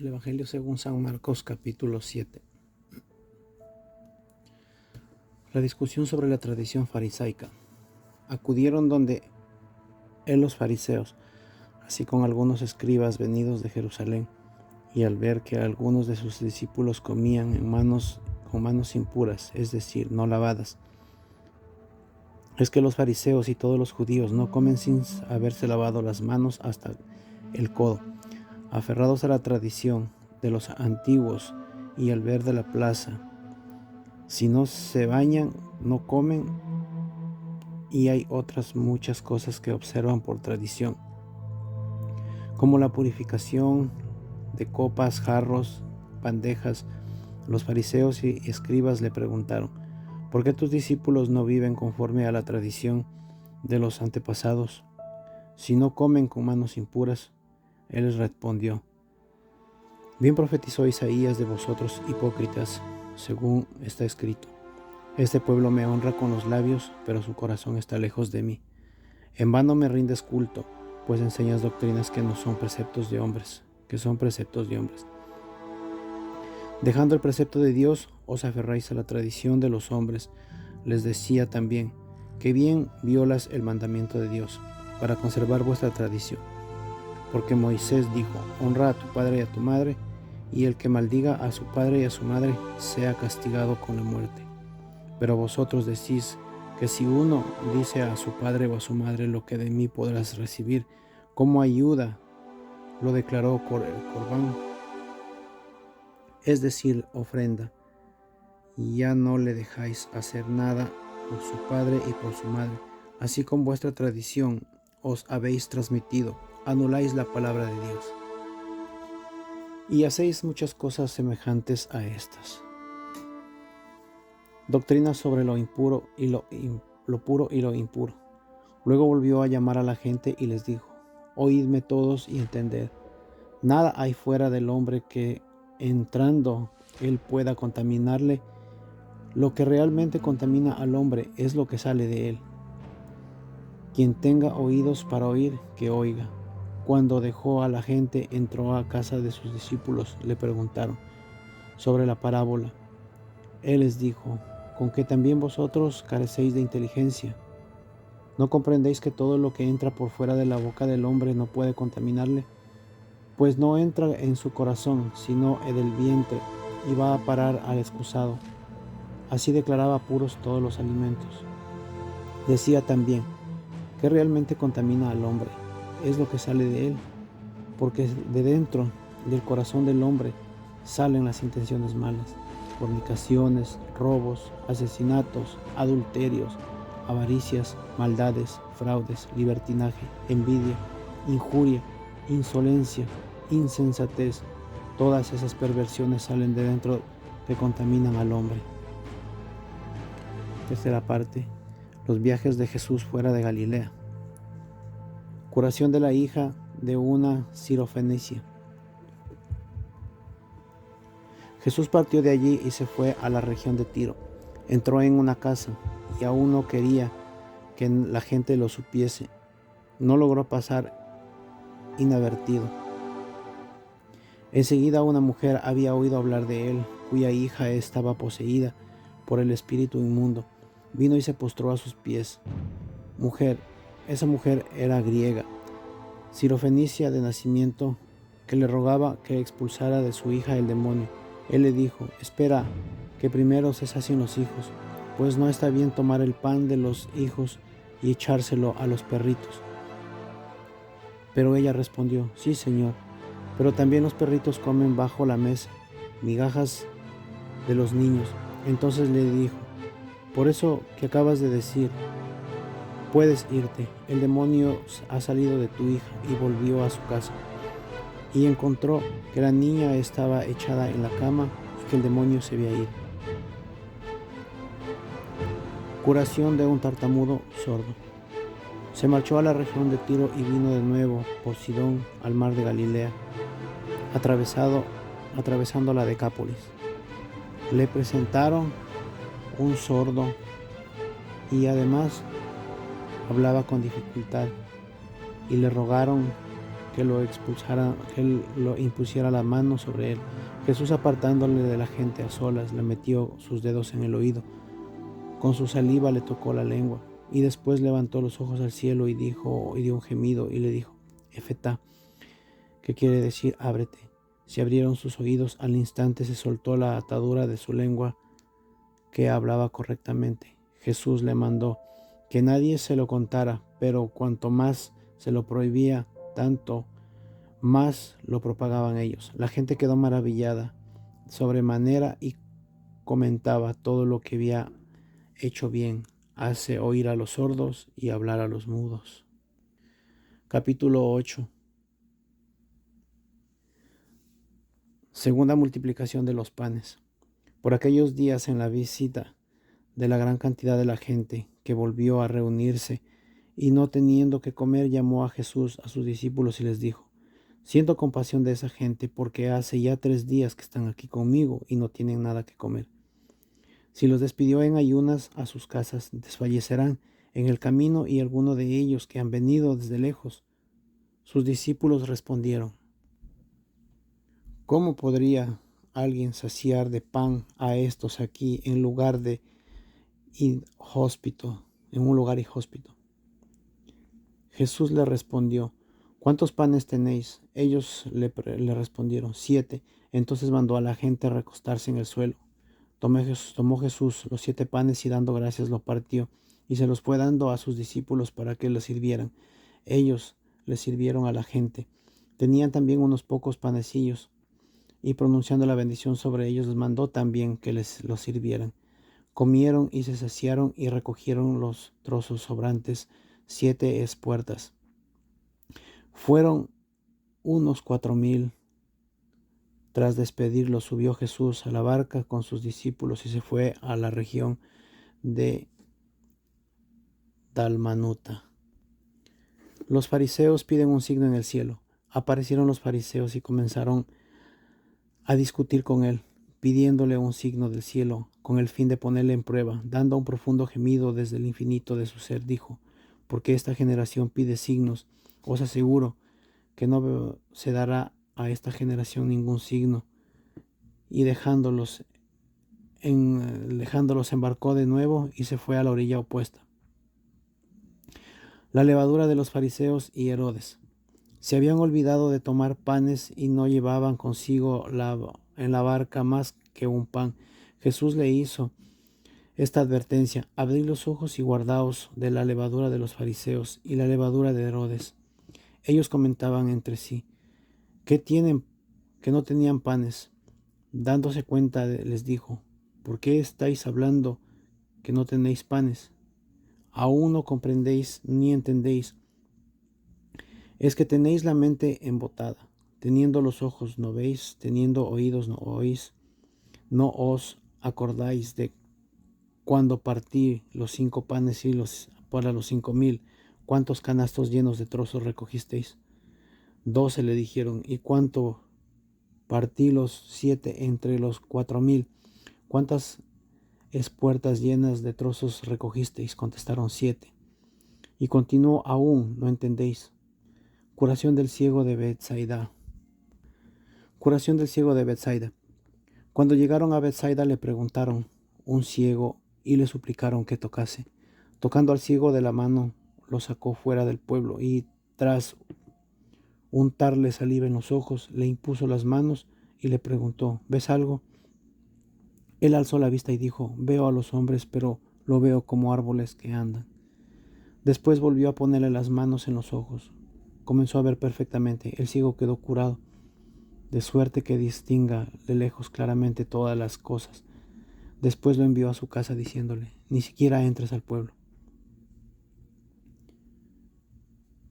El Evangelio según San Marcos capítulo 7. La discusión sobre la tradición farisaica. Acudieron donde él los fariseos, así con algunos escribas venidos de Jerusalén, y al ver que algunos de sus discípulos comían con manos impuras, es decir, no lavadas. Es que los fariseos y todos los judíos no comen sin haberse lavado las manos hasta el codo, aferrados a la tradición de los antiguos, y al ver de la plaza, si no se bañan, no comen, y hay otras muchas cosas que observan por tradición, como la purificación de copas, jarros, bandejas. Los fariseos y escribas le preguntaron: ¿por qué tus discípulos no viven conforme a la tradición de los antepasados, si no comen con manos impuras? Él les respondió: bien profetizó Isaías de vosotros, hipócritas, según está escrito: este pueblo me honra con los labios, pero su corazón está lejos de mí. En vano me rindes culto, pues enseñas doctrinas que no son preceptos de hombres, que son preceptos de hombres. Dejando el precepto de Dios, os aferráis a la tradición de los hombres. Les decía también: que bien violas el mandamiento de Dios, para conservar vuestra tradición. Porque Moisés dijo: honra a tu padre y a tu madre, y el que maldiga a su padre y a su madre sea castigado con la muerte. Pero vosotros decís que si uno dice a su padre o a su madre: lo que de mí podrás recibir como ayuda, lo declaró corbán, es decir, ofrenda, y ya no le dejáis hacer nada por su padre y por su madre. Así con vuestra tradición os habéis transmitido, anuláis la palabra de Dios, y hacéis muchas cosas semejantes a estas. Doctrina sobre lo impuro y lo puro y lo impuro. Luego volvió a llamar a la gente y les dijo: oídme todos y entended. Nada hay fuera del hombre que, entrando él, pueda contaminarle. Lo que realmente contamina al hombre es lo que sale de él. Quien tenga oídos para oír, que oiga. Cuando dejó a la gente, entró a casa de sus discípulos. Le preguntaron sobre la parábola. Él les dijo: ¿con que también vosotros carecéis de inteligencia? ¿No comprendéis que todo lo que entra por fuera de la boca del hombre no puede contaminarle? Pues no entra en su corazón, sino en el vientre, y va a parar al excusado. Así declaraba puros todos los alimentos. Decía también: ¿qué realmente contamina al hombre? Es lo que sale de él, porque de dentro del corazón del hombre salen las intenciones malas: fornicaciones, robos, asesinatos, adulterios, avaricias, maldades, fraudes, libertinaje, envidia, injuria, insolencia, insensatez. Todas esas perversiones salen de dentro, que contaminan al hombre. Tercera parte: los viajes de Jesús fuera de Galilea. Curación de la hija de una sirofenicia. Jesús partió de allí y se fue a la región de Tiro. Entró en una casa y aún no quería que la gente lo supiese. No logró pasar inadvertido. Enseguida una mujer había oído hablar de él, cuya hija estaba poseída por el espíritu inmundo. Vino y se postró a sus pies. Esa mujer era griega, sirofenicia de nacimiento, que le rogaba que expulsara de su hija el demonio. Él le dijo: espera que primero se sacien los hijos, pues no está bien tomar el pan de los hijos y echárselo a los perritos. Pero ella respondió: sí, Señor, pero también los perritos comen bajo la mesa migajas de los niños. Entonces le dijo: por eso que acabas de decir, puedes irte, el demonio ha salido de tu hija. Y volvió a su casa, y encontró que la niña estaba echada en la cama y que el demonio se había ido. Curación de un tartamudo sordo. Se marchó a la región de Tiro y vino de nuevo por Sidón al mar de Galilea, atravesando la Decápolis. Le presentaron un sordo y además hablaba con dificultad, y le rogaron que lo expulsara, que él lo impusiera la mano sobre él. Jesús, apartándole de la gente a solas, le metió sus dedos en el oído. Con su saliva le tocó la lengua, y después levantó los ojos al cielo y dio un gemido, y le dijo: Efetá, que quiere decir ábrete. Se abrieron sus oídos, al instante se soltó la atadura de su lengua, que hablaba correctamente. Jesús le mandó que nadie se lo contara, pero cuanto más se lo prohibía, tanto más lo propagaban ellos. La gente quedó maravillada sobremanera y comentaba todo lo que había hecho bien. Hace oír a los sordos y hablar a los mudos. Capítulo 8. Segunda multiplicación de los panes. Por aquellos días, en la visita de la gran cantidad de la gente que volvió a reunirse, y no teniendo que comer, llamó a Jesús a sus discípulos y les dijo: Siento compasión de esa gente, porque hace ya 3 días que están aquí conmigo y no tienen nada que comer. Si los despidió en ayunas a sus casas, desfallecerán en el camino, y algunos de ellos que han venido desde lejos. Sus discípulos respondieron: ¿Cómo podría alguien saciar de pan a estos aquí en un lugar inhóspito? Jesús le respondió: ¿Cuántos panes tenéis? Ellos le respondieron: 7. Entonces mandó a la gente a recostarse en el suelo. Tomó Jesús los 7 panes y, dando gracias, los partió y se los fue dando a sus discípulos para que les sirvieran. Ellos les sirvieron a la gente. Tenían también unos pocos panecillos, y pronunciando la bendición sobre ellos, les mandó también que les los sirvieran. Comieron y se saciaron, y recogieron los trozos sobrantes, 7 espuertas. Fueron unos 4,000. Tras despedirlos, subió Jesús a la barca con sus discípulos y se fue a la región de Dalmanuta. Los fariseos piden un signo en el cielo. Aparecieron los fariseos y comenzaron a discutir con él, pidiéndole un signo del cielo, con el fin de ponerle en prueba. Dando un profundo gemido desde el infinito de su ser, dijo: Porque esta generación pide signos, os aseguro que no se dará a esta generación ningún signo. Y dejándolos embarcó de nuevo y se fue a la orilla opuesta. La levadura de los fariseos y Herodes. Se habían olvidado de tomar panes y no llevaban consigo en la barca más que un pan. Jesús le hizo esta advertencia: abrid los ojos y guardaos de la levadura de los fariseos y la levadura de Herodes. Ellos comentaban entre sí: ¿qué tienen que no tenían panes? Dándose cuenta, les dijo: ¿por qué estáis hablando que no tenéis panes? ¿Aún no comprendéis ni entendéis? Es que tenéis la mente embotada. Teniendo los ojos no veis, teniendo oídos no oís. ¿No os acordáis de cuando partí los 5 panes para los 5,000? ¿Cuántos canastos llenos de trozos recogisteis? 12, le dijeron. ¿Y cuánto partí los 7 entre los 4,000? ¿Cuántas espuertas llenas de trozos recogisteis? Contestaron: 7. Y continuó: aún no entendéis. Curación del ciego de Betsaida. Curación del ciego de Betsaida. Cuando llegaron a Betsaida, le preguntaron un ciego y le suplicaron que tocase. Tocando al ciego de la mano, lo sacó fuera del pueblo, y tras untarle saliva en los ojos, le impuso las manos y le preguntó: ¿ves algo? Él alzó la vista y dijo: veo a los hombres, pero lo veo como árboles que andan. Después volvió a ponerle las manos en los ojos. Comenzó a ver perfectamente. El ciego quedó curado, de suerte que distinga de lejos claramente todas las cosas. Después lo envió a su casa diciéndole: ni siquiera entres al pueblo.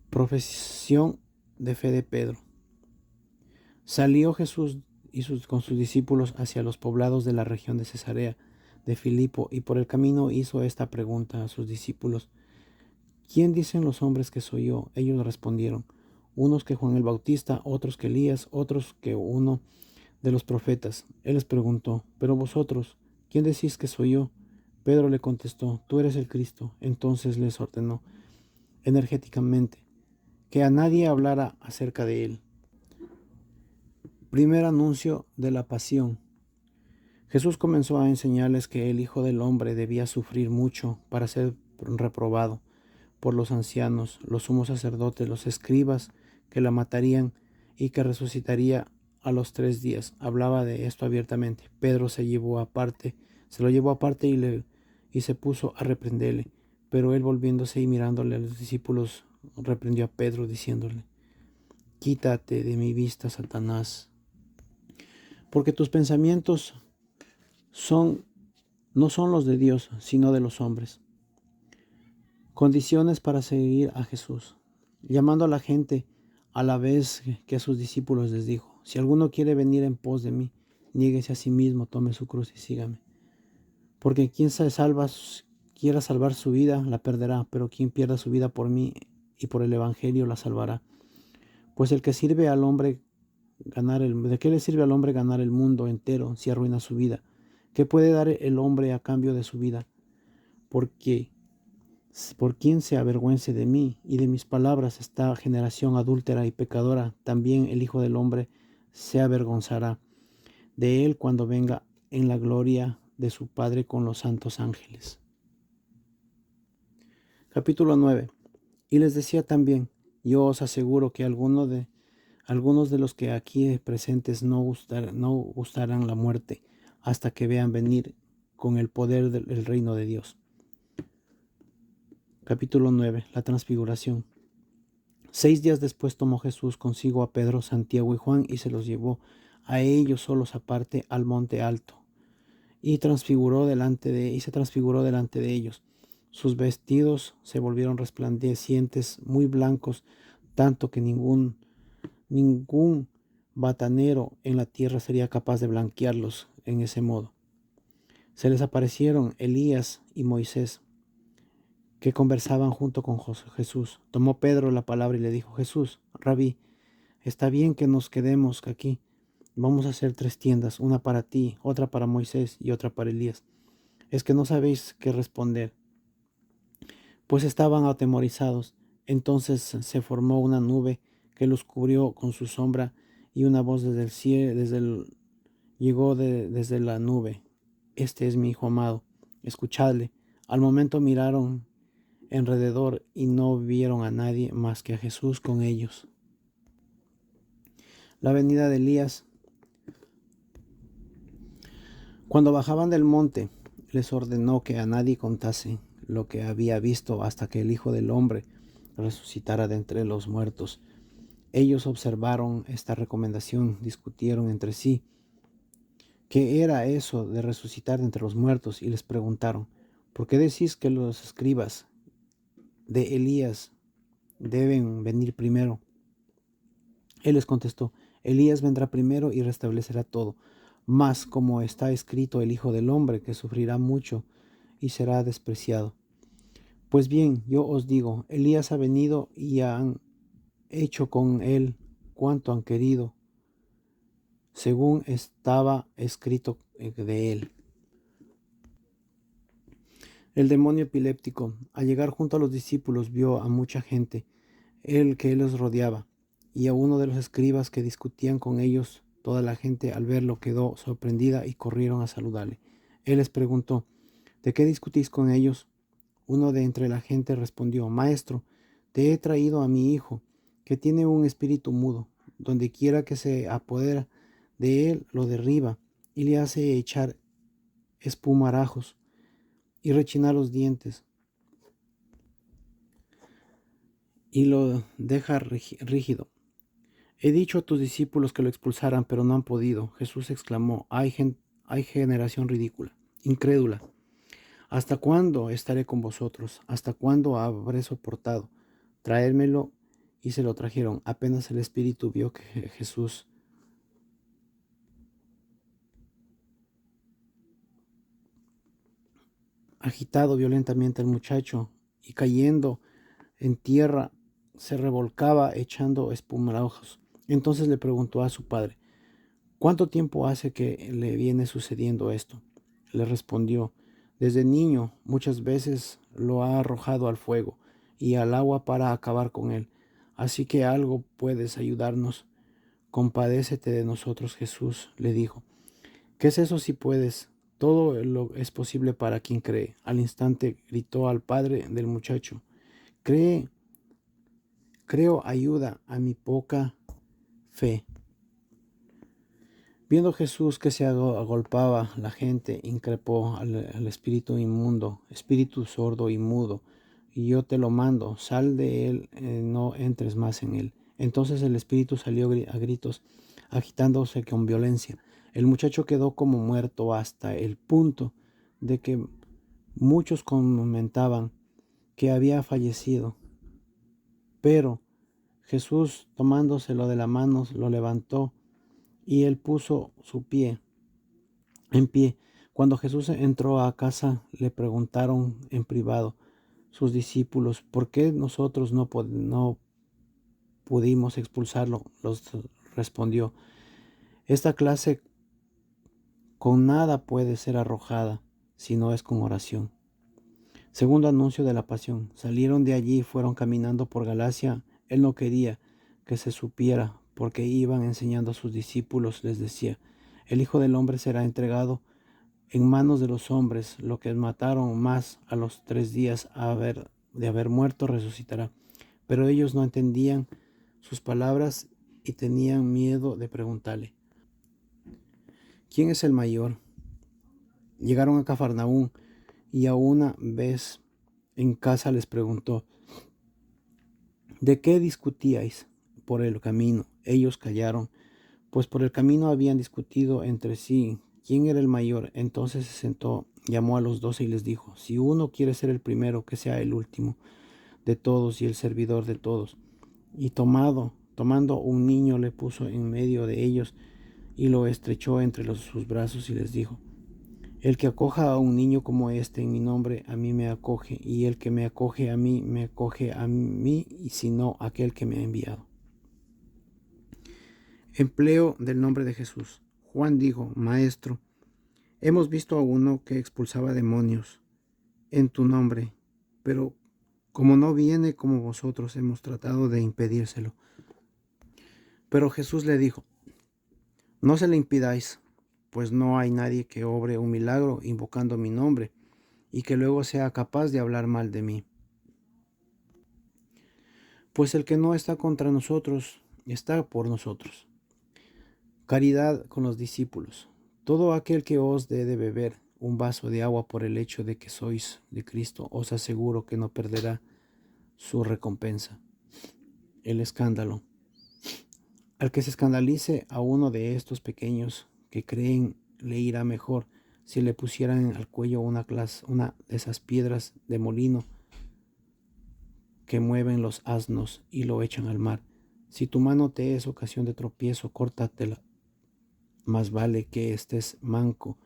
Profesión de fe de Pedro. Salió Jesús con sus discípulos hacia los poblados de la región de Cesarea de Filipo, y por el camino hizo esta pregunta a sus discípulos: ¿quién dicen los hombres que soy yo? Ellos respondieron: unos que Juan el Bautista, otros que Elías, otros que uno de los profetas. Él les preguntó: ¿pero vosotros, quién decís que soy yo? Pedro le contestó: tú eres el Cristo. Entonces les ordenó enérgicamente que a nadie hablara acerca de él. Primer anuncio de la pasión. Jesús comenzó a enseñarles que el Hijo del Hombre debía sufrir mucho para ser reprobado por los ancianos, los sumos sacerdotes, los escribas, que la matarían y que resucitaría a los 3 días. Hablaba de esto abiertamente. Pedro se lo llevó aparte y se puso a reprenderle. Pero él, volviéndose y mirándole a los discípulos, reprendió a Pedro diciéndole: Quítate de mi vista, Satanás, porque tus pensamientos no son los de Dios, sino de los hombres. Condiciones para seguir a Jesús. Llamando a la gente a la vez que a sus discípulos les dijo: Si alguno quiere venir en pos de mí, niéguese a sí mismo, tome su cruz y sígame. Porque quien quiera salvar su vida, la perderá, pero quien pierda su vida por mí y por el evangelio, la salvará. Pues ¿de qué le sirve al hombre ganar el mundo entero si arruina su vida? ¿Qué puede dar el hombre a cambio de su vida? ¿Por quien se avergüence de mí y de mis palabras, esta generación adúltera y pecadora, también el Hijo del Hombre se avergonzará de él cuando venga en la gloria de su Padre con los santos ángeles. Capítulo 9. Y les decía también: Yo os aseguro que algunos de los que aquí presentes no gustarán la muerte hasta que vean venir con el poder del reino de Dios. Capítulo 9. La transfiguración. 6 días después tomó Jesús consigo a Pedro, Santiago y Juan y se los llevó a ellos solos aparte al monte alto y se transfiguró delante de ellos. Sus vestidos se volvieron resplandecientes, muy blancos, tanto que ningún batanero en la tierra sería capaz de blanquearlos en ese modo. Se les aparecieron Elías y Moisés, que conversaban junto con Jesús. Tomó Pedro la palabra y le dijo: Jesús, Rabí, está bien que nos quedemos aquí. Vamos a hacer 3 tiendas, una para ti, otra para Moisés y otra para Elías. Es que no sabéis qué responder. Pues estaban atemorizados. Entonces se formó una nube que los cubrió con su sombra, y una voz desde el cielo llegó desde la nube: Este es mi Hijo amado, escuchadle. Al momento miraron alrededor y no vieron a nadie más que a Jesús con ellos. La venida de Elías. Cuando bajaban del monte, les ordenó que a nadie contase lo que había visto hasta que el Hijo del Hombre resucitara de entre los muertos. Ellos observaron esta recomendación, discutieron entre sí qué era eso de resucitar de entre los muertos, y les preguntaron: ¿por qué decís que los escribas de Elías deben venir primero? Él les contestó: Elías vendrá primero y restablecerá todo. Mas, como está escrito, el Hijo del Hombre que sufrirá mucho y será despreciado. Pues bien, yo os digo, Elías ha venido y han hecho con él cuanto han querido, según estaba escrito de él. El demonio epiléptico, al llegar junto a los discípulos, vio a mucha gente, que los rodeaba, y a uno de los escribas que discutían con ellos. Toda la gente, al verlo, quedó sorprendida y corrieron a saludarle. Él les preguntó: ¿de qué discutís con ellos? Uno de entre la gente respondió: Maestro, te he traído a mi hijo, que tiene un espíritu mudo. Donde quiera que se apodera de él, lo derriba y le hace echar espumarajos y rechinar los dientes, y lo deja rígido. He dicho a tus discípulos que lo expulsaran, pero no han podido. Jesús exclamó: hay generación ridícula, incrédula. ¿Hasta cuándo estaré con vosotros? ¿Hasta cuándo habré soportado? Traérmelo. Y se lo trajeron. Apenas el espíritu vio que Jesús agitado violentamente al muchacho, y cayendo en tierra se revolcaba echando espumarajos. Entonces le preguntó a su padre: ¿cuánto tiempo hace que le viene sucediendo esto? Le respondió: desde niño muchas veces lo ha arrojado al fuego y al agua para acabar con él. Así que algo puedes ayudarnos. Compadécete de nosotros, Jesús le dijo. ¿Qué es eso si puedes? Todo lo es posible para quien cree. Al instante gritó al padre del muchacho. Creo, ayuda a mi poca fe. Viendo Jesús que se agolpaba la gente, increpó al espíritu inmundo, espíritu sordo y mudo, y yo te lo mando, sal de él, no entres más en él. Entonces el espíritu salió a gritos, agitándose con violencia. El muchacho quedó como muerto hasta el punto de que muchos comentaban que había fallecido. Pero Jesús, tomándoselo de la mano, lo levantó y él puso su pie en pie. Cuando Jesús entró a casa, le preguntaron en privado sus discípulos, ¿por qué nosotros no pudimos expulsarlo? Los respondió, esta clase con nada puede ser arrojada, si no es con oración. Segundo anuncio de la pasión. Salieron de allí y fueron caminando por Galacia. Él no quería que se supiera, porque iban enseñando a sus discípulos. Les decía, el Hijo del Hombre será entregado en manos de los hombres. Lo que mataron, más a los 3 días de haber muerto, resucitará. Pero ellos no entendían sus palabras y tenían miedo de preguntarle, ¿quién es el mayor? Llegaron a Cafarnaúm y a una vez en casa les preguntó, ¿de qué discutíais por el camino? Ellos callaron, pues por el camino habían discutido entre sí quién era el mayor. Entonces se sentó, llamó a los 12 y les dijo, si uno quiere ser el primero, que sea el último de todos y el servidor de todos. Y tomando un niño, le puso en medio de ellos y lo estrechó entre sus brazos y les dijo, el que acoja a un niño como este en mi nombre, a mí me acoge, y el que me acoge a mí, me acoge a mí, y si no, aquel que me ha enviado. Empleo del nombre de Jesús. Juan dijo, Maestro, hemos visto a uno que expulsaba demonios en tu nombre, pero como no viene como vosotros, hemos tratado de impedírselo. Pero Jesús le dijo, no se le impidáis, pues no hay nadie que obre un milagro invocando mi nombre y que luego sea capaz de hablar mal de mí. Pues el que no está contra nosotros, está por nosotros. Caridad con los discípulos. Todo aquel que os dé de beber un vaso de agua por el hecho de que sois de Cristo, os aseguro que no perderá su recompensa. El escándalo. Al que se escandalice a uno de estos pequeños que creen, le irá mejor si le pusieran al cuello una de esas piedras de molino que mueven los asnos y lo echan al mar. Si tu mano te es ocasión de tropiezo, córtatela. Más vale que estés manco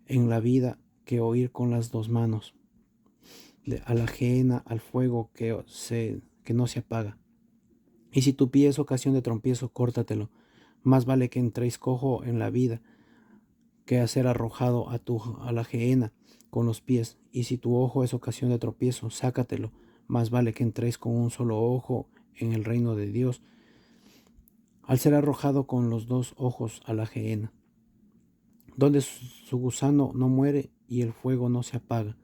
en la vida que oír con las 2 manos a la ajena al fuego que no se apaga. Y si tu pie es ocasión de tropiezo, córtatelo. Más vale que entréis cojo en la vida que a ser arrojado a la gehenna con los pies. Y si tu ojo es ocasión de tropiezo, sácatelo. Más vale que entréis con un solo ojo en el reino de Dios, al ser arrojado con los 2 ojos a la gehenna, donde su gusano no muere y el fuego no se apaga,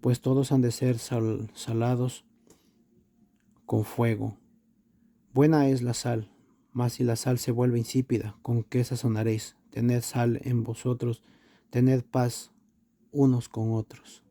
pues todos han de ser salados con fuego. Buena es la sal, mas si la sal se vuelve insípida, ¿con qué sazonaréis? Tened sal en vosotros, tened paz unos con otros.